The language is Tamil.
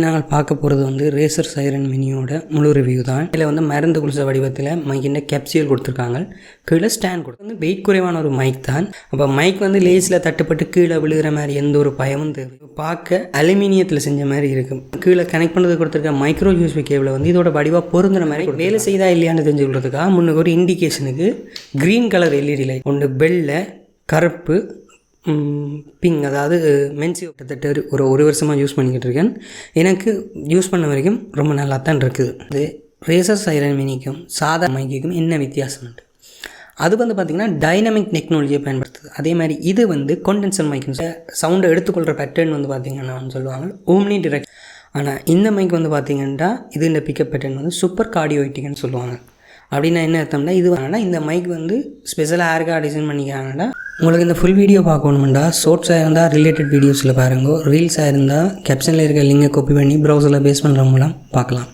நாங்கள் பார்க்க போகிறது வந்து ரேசர் சைரன் மினியோட முழு ரிவ்யூ தான். இதில் வந்து மருந்து குளிச்ச வடிவத்தில் மைக்கின் கேப்சியூல் கொடுத்துருக்காங்க. கீழே ஸ்டாண்ட் வந்து வெயிட் குறைவான ஒரு மைக் தான். அப்போ மைக் வந்து லேஸில் தட்டுப்பட்டு கீழே விழுகிற மாதிரி எந்த ஒரு பயமும் தேவை. பார்க்க அலுமினியத்தில் செஞ்ச மாதிரி இருக்கும். கீழே கனெக்ட் பண்ணுறது கொடுத்துருக்க மைக்ரோ யூஎஸ்பி கேபிள் வந்து இதோட வடிவாக பொருந்துற மாதிரி வேலை செய்தா இல்லையான்னு தெரிஞ்சுக்கிறதுக்காக முன்னுக்கு ஒரு இண்டிகேஷனுக்கு க்ரீன் கலர் எல்இடி லைட் ஒன்று, வெள்ளை, கருப்பு, பிங்க், அதாவது மென்சி கிட்டத்தட்ட ஒரு வருஷமாக யூஸ் பண்ணிக்கிட்டு இருக்கேன். எனக்கு யூஸ் பண்ண வரைக்கும் ரொம்ப நல்லா தான் இருக்குது. இது ரேசர் சைரன் மினிக்கும் சாதா மைக்கும் என்ன வித்தியாசம் உண்டு? அது வந்து பார்த்திங்கன்னா டைனமிக் டெக்னாலஜியை பயன்படுத்துது. அதே மாதிரி இது வந்து கொண்டென்சர் மைக்குன்னு சவுண்டை எடுத்துக்கொள்கிற பேட்டர்ன் வந்து பார்த்திங்கன்னா சொல்லுவாங்க ஓம்னி டிரெக்ட். ஆனால் இந்த மைக் வந்து பார்த்திங்கன்னா இது இந்த பிக்கப் பேட்டர்ன் வந்து சூப்பர் கார்டியோட்டிக்னு சொல்லுவாங்க. அப்படின்னா என்ன அர்த்தம்னா இது ஆனால் இந்த மைக் வந்து ஸ்பெஷலாக யாருக்காக டிசைன் பண்ணிக்கிறாங்கன்னா, உங்களுக்கு இந்த ஃபுல் வீடியோ பார்க்கணுமெண்டா ஷார்ட்ஸாக இருந்தால் ரிலேட்டட் வீடியோஸில் பாருங்க, ரீல்ஸாக இருந்தால் கேப்ஷனில் இருக்க லிங்கை காப்பி பண்ணி ப்ரௌசரில் பேஸ் பண்ணுற மூலம் பார்க்கலாம்.